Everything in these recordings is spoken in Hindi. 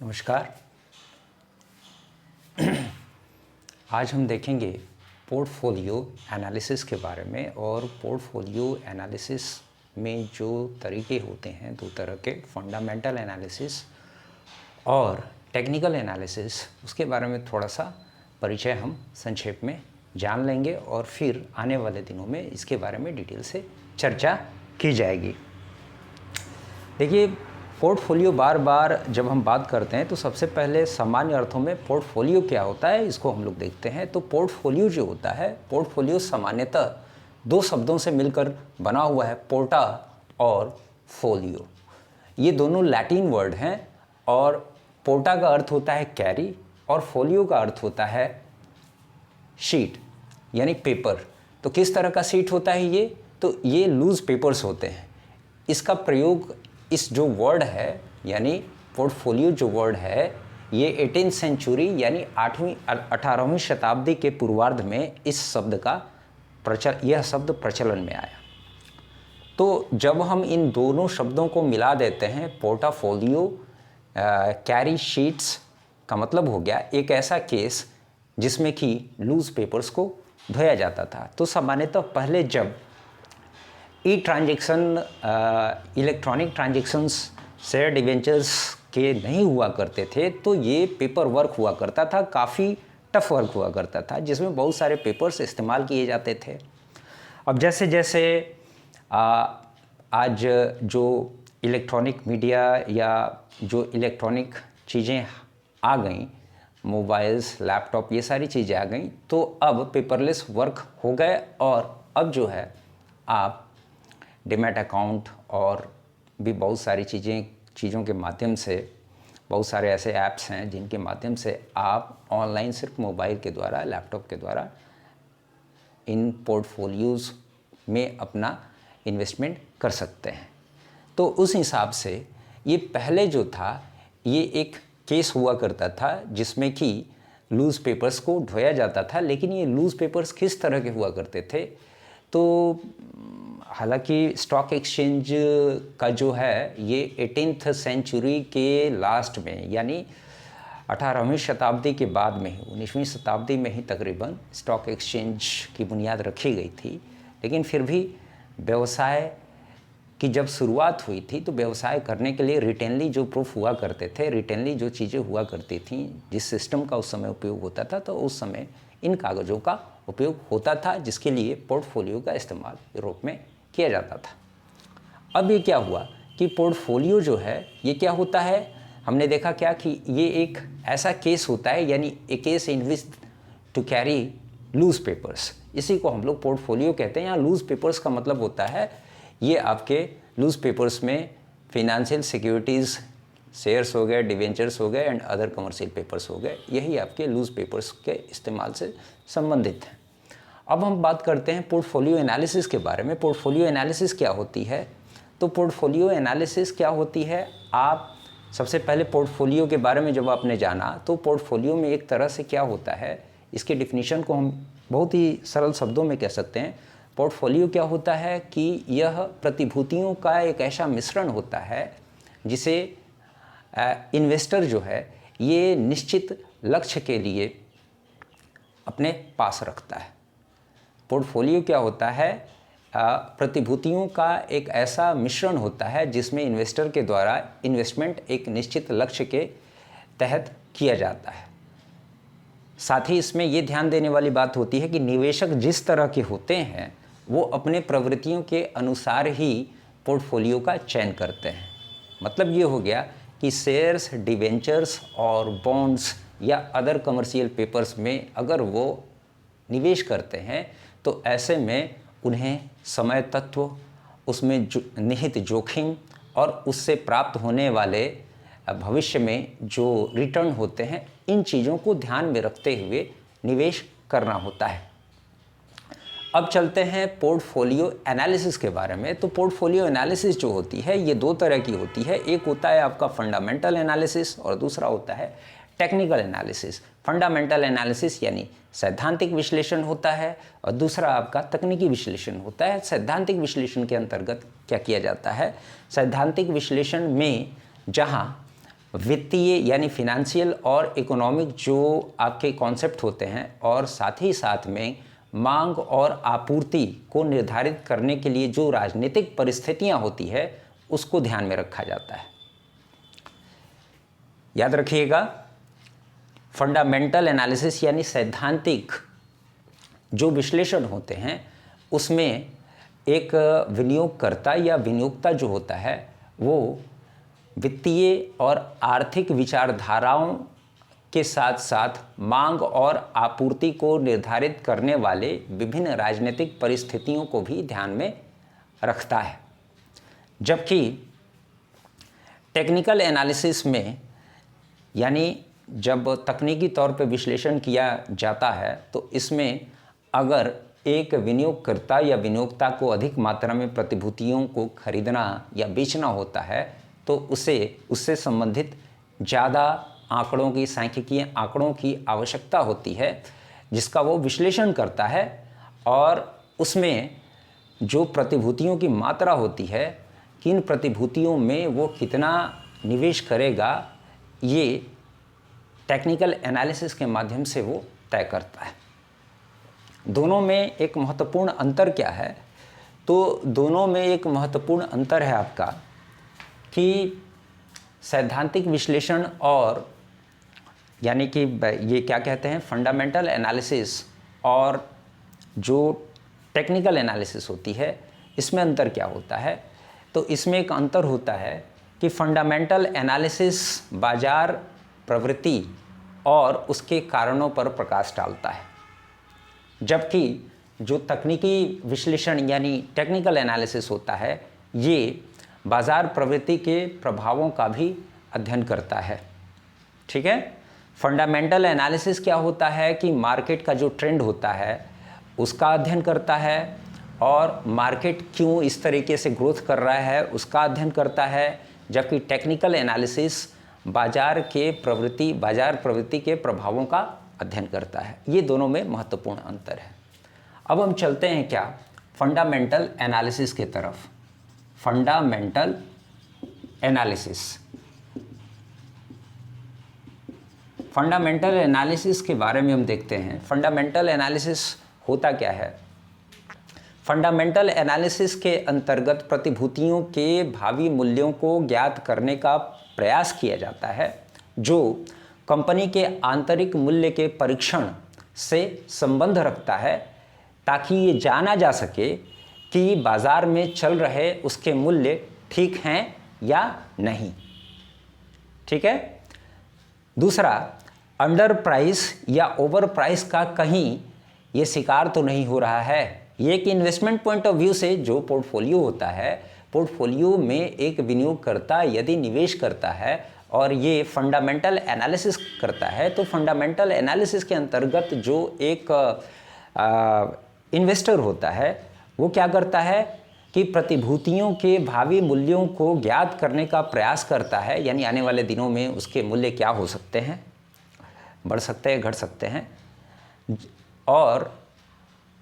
नमस्कार। आज हम देखेंगे पोर्टफोलियो एनालिसिस के बारे में। और पोर्टफोलियो एनालिसिस में जो तरीके होते हैं, दो तरह के, फंडामेंटल एनालिसिस और टेक्निकल एनालिसिस, उसके बारे में थोड़ा सा परिचय हम संक्षेप में जान लेंगे और फिर आने वाले दिनों में इसके बारे में डिटेल से चर्चा की जाएगी। देखिए, पोर्टफोलियो बार बार जब हम बात करते हैं तो सबसे पहले सामान्य अर्थों में पोर्टफोलियो क्या होता है इसको हम लोग देखते हैं। तो पोर्टफोलियो जो होता है, पोर्टफोलियो सामान्यतः दो शब्दों से मिलकर बना हुआ है, पोर्टा और फोलियो। ये दोनों लैटिन वर्ड हैं और पोर्टा का अर्थ होता है कैरी और फोलियो का अर्थ होता है शीट यानी पेपर। तो किस तरह का शीट होता है ये? तो ये लूज पेपर्स होते हैं। इसका प्रयोग, इस जो वर्ड है यानी पोर्टफोलियो जो वर्ड है, ये 18वीं सेंचुरी यानी 18वीं शताब्दी के पूर्वार्ध में इस शब्द का यह शब्द प्रचलन में आया। तो जब हम इन दोनों शब्दों को मिला देते हैं, पोर्टाफोलियो कैरी शीट्स का मतलब हो गया एक ऐसा केस जिसमें कि लूज पेपर्स को धोया जाता था। तो सामान्यतः पहले जब इलेक्ट्रॉनिक ट्रांजेक्शन्स, शेयर डिवेंचर्स के नहीं हुआ करते थे, तो ये पेपर वर्क हुआ करता था, काफ़ी टफ वर्क हुआ करता था, जिसमें बहुत सारे पेपर्स इस्तेमाल किए जाते थे। अब जैसे जैसे आज जो इलेक्ट्रॉनिक मीडिया या जो इलेक्ट्रॉनिक चीज़ें आ गई, मोबाइल्स, लैपटॉप, ये सारी चीज़ें आ गई, तो अब पेपरलेस वर्क हो गए। और अब जो है आप डीमैट अकाउंट और भी बहुत सारी चीज़ों के माध्यम से, बहुत सारे ऐसे ऐप्स हैं जिनके माध्यम से आप ऑनलाइन सिर्फ मोबाइल के द्वारा, लैपटॉप के द्वारा इन पोर्टफोलियोज़ में अपना इन्वेस्टमेंट कर सकते हैं। तो उस हिसाब से ये पहले जो था, ये एक केस हुआ करता था जिसमें कि लूज़ पेपर्स को धोया जाता था। लेकिन ये लूज़ पेपर्स किस तरह के हुआ करते थे? तो हालांकि स्टॉक एक्सचेंज का जो है ये 18th सेंचुरी के लास्ट में यानी 18वीं शताब्दी के बाद में ही, 19वीं शताब्दी में ही तकरीबन स्टॉक एक्सचेंज की बुनियाद रखी गई थी। लेकिन फिर भी व्यवसाय की जब शुरुआत हुई थी तो व्यवसाय करने के लिए रिटेनली जो प्रूफ हुआ करते थे, रिटेनली जो चीज़ें हुआ करती थी, जिस सिस्टम का उस समय उपयोग होता था, तो उस समय इन कागज़ों का उपयोग होता था, जिसके लिए पोर्टफोलियो का इस्तेमाल यूरोप में किया जाता था। अब ये क्या हुआ कि पोर्टफोलियो जो है ये क्या होता है, हमने देखा क्या कि ये एक ऐसा केस होता है, यानी a case in which to carry loose papers, इसी को हम लोग पोर्टफोलियो कहते हैं। यहाँ लूज पेपर्स का मतलब होता है ये आपके लूज पेपर्स में फिनेंशियल सिक्योरिटीज़, शेयर्स हो गए, डिवेंचर्स हो गए एंड अदर कमर्शियल पेपर्स हो गए, यही आपके लूज पेपर्स के इस्तेमाल से संबंधित हैं। अब हम बात करते हैं पोर्टफोलियो एनालिसिस के बारे में। पोर्टफोलियो एनालिसिस क्या होती है? तो पोर्टफोलियो एनालिसिस क्या होती है, आप सबसे पहले पोर्टफोलियो के बारे में जब आपने जाना, तो पोर्टफोलियो में एक तरह से क्या होता है, इसके डिफिनीशन को हम बहुत ही सरल शब्दों में कह सकते हैं। पोर्टफोलियो क्या होता है कि यह प्रतिभूतियों का एक ऐसा मिश्रण होता है जिसे इन्वेस्टर जो है ये निश्चित लक्ष्य के लिए अपने पास रखता है। पोर्टफोलियो क्या होता है, प्रतिभूतियों का एक ऐसा मिश्रण होता है जिसमें इन्वेस्टर के द्वारा इन्वेस्टमेंट एक निश्चित लक्ष्य के तहत किया जाता है। साथ ही इसमें ये ध्यान देने वाली बात होती है कि निवेशक जिस तरह के होते हैं वो अपने प्रवृत्तियों के अनुसार ही पोर्टफोलियो का चयन करते हैं। मतलब ये हो गया कि शेयर्स, डिवेंचर्स और बॉन्ड्स या अदर कमर्शियल पेपर्स में अगर वो निवेश करते हैं तो ऐसे में उन्हें समय तत्व, उसमें निहित जोखिम और उससे प्राप्त होने वाले भविष्य में जो रिटर्न होते हैं, इन चीज़ों को ध्यान में रखते हुए निवेश करना होता है। अब चलते हैं पोर्टफोलियो एनालिसिस के बारे में। तो पोर्टफोलियो एनालिसिस जो होती है ये दो तरह की होती है। एक होता है आपका फंडामेंटल एनालिसिस और दूसरा होता है टेक्निकल एनालिसिस। फंडामेंटल एनालिसिस यानी सैद्धांतिक विश्लेषण होता है और दूसरा आपका तकनीकी विश्लेषण होता है। सैद्धांतिक विश्लेषण के अंतर्गत क्या किया जाता है, सैद्धांतिक विश्लेषण में जहाँ वित्तीय यानी फिनेंशियल और इकोनॉमिक जो आपके कॉन्सेप्ट होते हैं, और साथ ही साथ में मांग और आपूर्ति को निर्धारित करने के लिए जो राजनीतिक परिस्थितियां होती है उसको ध्यान में रखा जाता है। याद रखिएगा, फंडामेंटल एनालिसिस यानी सैद्धांतिक जो विश्लेषण होते हैं उसमें एक विनियोगकर्ता या विनियोक्ता जो होता है वो वित्तीय और आर्थिक विचारधाराओं के साथ साथ मांग और आपूर्ति को निर्धारित करने वाले विभिन्न राजनीतिक परिस्थितियों को भी ध्यान में रखता है। जबकि टेक्निकल एनालिसिस में यानी जब तकनीकी तौर पर विश्लेषण किया जाता है तो इसमें अगर एक विनियोगकर्ता या विनियोक्ता को अधिक मात्रा में प्रतिभूतियों को खरीदना या बेचना होता है तो उससे संबंधित ज़्यादा आंकड़ों की, सांख्यिकीय आंकड़ों की आवश्यकता होती है जिसका वो विश्लेषण करता है, और उसमें जो प्रतिभूतियों की मात्रा होती है, किन प्रतिभूतियों में वो कितना निवेश करेगा, ये टेक्निकल एनालिसिस के माध्यम से वो तय करता है। दोनों में एक महत्वपूर्ण अंतर क्या है? तो दोनों में एक महत्वपूर्ण अंतर है आपका कि सैद्धांतिक विश्लेषण और यानी कि ये क्या कहते हैं फंडामेंटल एनालिसिस और जो टेक्निकल एनालिसिस होती है, इसमें अंतर क्या होता है? तो इसमें एक अंतर होता है कि फंडामेंटल एनालिसिस बाजार प्रवृत्ति और उसके कारणों पर प्रकाश डालता है, जबकि जो तकनीकी विश्लेषण यानी टेक्निकल एनालिसिस होता है ये बाजार प्रवृत्ति के प्रभावों का भी अध्ययन करता है। ठीक है, फंडामेंटल एनालिसिस क्या होता है कि मार्केट का जो ट्रेंड होता है उसका अध्ययन करता है और मार्केट क्यों इस तरीके से ग्रोथ कर रहा है उसका अध्ययन करता है, जबकि टेक्निकल एनालिसिस बाजार प्रवृत्ति के प्रभावों का अध्ययन करता है। ये दोनों में महत्वपूर्ण अंतर है। अब हम चलते हैं क्या फंडामेंटल एनालिसिस की तरफ। फंडामेंटल एनालिसिस के बारे में हम देखते हैं। फंडामेंटल एनालिसिस होता क्या है? फंडामेंटल एनालिसिस के अंतर्गत प्रतिभूतियों के भावी मूल्यों को ज्ञात करने का प्रयास किया जाता है जो कंपनी के आंतरिक मूल्य के परीक्षण से संबंध रखता है, ताकि ये जाना जा सके कि बाजार में चल रहे उसके मूल्य ठीक हैं या नहीं। ठीक है। दूसरा, अंडर प्राइस या ओवर प्राइस का कहीं ये शिकार तो नहीं हो रहा है। ये एक इन्वेस्टमेंट पॉइंट ऑफ व्यू से जो पोर्टफोलियो होता है, पोर्टफोलियो में एक विनियोगकर्ता यदि निवेश करता है और ये फंडामेंटल एनालिसिस करता है, तो फंडामेंटल एनालिसिस के अंतर्गत जो एक इन्वेस्टर होता है वो क्या करता है कि प्रतिभूतियों के भावी मूल्यों को ज्ञात करने का प्रयास करता है, यानी आने वाले दिनों में उसके मूल्य क्या हो सकते हैं, बढ़ सकते हैं, घट सकते हैं, और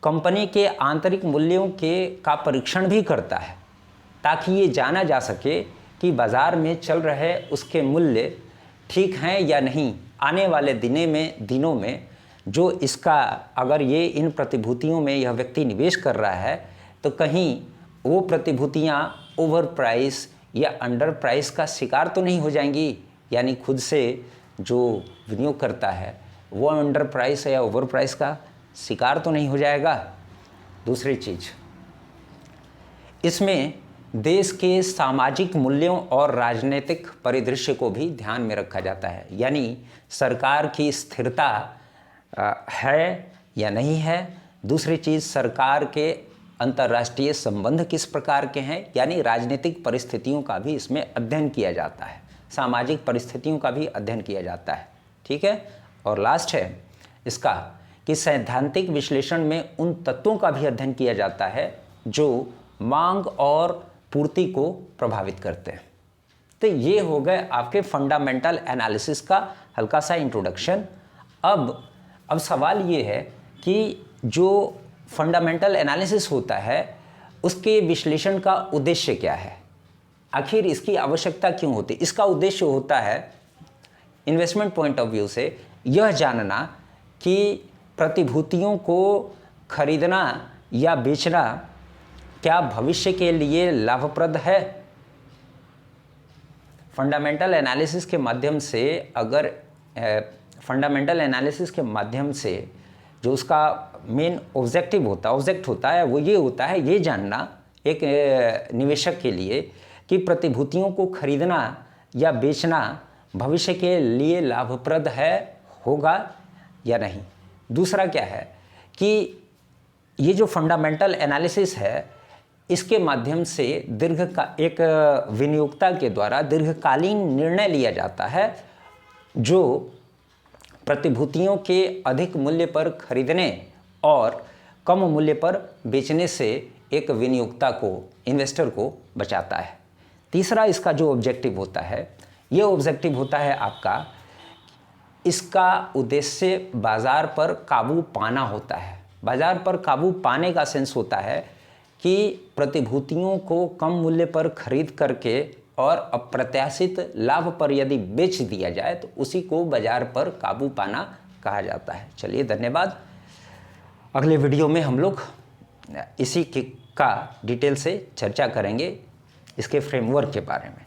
कंपनी के आंतरिक मूल्यों का परीक्षण भी करता है ताकि ये जाना जा सके कि बाज़ार में चल रहे उसके मूल्य ठीक हैं या नहीं। आने वाले दिनों में जो इसका अगर ये इन प्रतिभूतियों में यह व्यक्ति निवेश कर रहा है तो कहीं वो प्रतिभूतियाँ ओवर प्राइस या अंडर प्राइस का शिकार तो नहीं हो जाएंगी, यानी खुद से जो विनियोग करता है वो अंडर प्राइस या ओवर प्राइस का शिकार तो नहीं हो जाएगा। दूसरी चीज़, इसमें देश के सामाजिक मूल्यों और राजनीतिक परिदृश्य को भी ध्यान में रखा जाता है, यानी सरकार की स्थिरता है या नहीं है। दूसरी चीज़, सरकार के अंतर्राष्ट्रीय संबंध किस प्रकार के हैं, यानी राजनीतिक परिस्थितियों का भी इसमें अध्ययन किया जाता है, सामाजिक परिस्थितियों का भी अध्ययन किया जाता है। ठीक है। और लास्ट है इसका कि सैद्धांतिक विश्लेषण में उन तत्वों का भी अध्ययन किया जाता है जो मांग और पूर्ति को प्रभावित करते हैं। तो ये हो गए आपके फंडामेंटल एनालिसिस का हल्का सा इंट्रोडक्शन। अब सवाल ये है कि जो फंडामेंटल एनालिसिस होता है उसके विश्लेषण का उद्देश्य क्या है, आखिर इसकी आवश्यकता क्यों होती है? इसका उद्देश्य होता है इन्वेस्टमेंट पॉइंट ऑफ व्यू से यह जानना कि प्रतिभूतियों को खरीदना या बेचना क्या भविष्य के लिए लाभप्रद है। फंडामेंटल एनालिसिस के माध्यम से अगर फंडामेंटल एनालिसिस के माध्यम से जो उसका मेन ऑब्जेक्ट होता है वो ये होता है, ये जानना एक निवेशक के लिए कि प्रतिभूतियों को खरीदना या बेचना भविष्य के लिए लाभप्रद है, होगा या नहीं। दूसरा क्या है कि ये जो फंडामेंटल एनालिसिस है इसके माध्यम से एक विनियोक्ता के द्वारा दीर्घकालीन निर्णय लिया जाता है जो प्रतिभूतियों के अधिक मूल्य पर खरीदने और कम मूल्य पर बेचने से एक विनियोक्ता को, इन्वेस्टर को बचाता है। तीसरा इसका जो ऑब्जेक्टिव होता है, ये ऑब्जेक्टिव होता है आपका, इसका उद्देश्य बाज़ार पर काबू पाना होता है। बाज़ार पर काबू पाने का सेंस होता है कि प्रतिभूतियों को कम मूल्य पर खरीद करके और अप्रत्याशित लाभ पर यदि बेच दिया जाए तो उसी को बाज़ार पर काबू पाना कहा जाता है। चलिए धन्यवाद। अगले वीडियो में हम लोग इसी का डिटेल से चर्चा करेंगे, इसके फ्रेमवर्क के बारे में।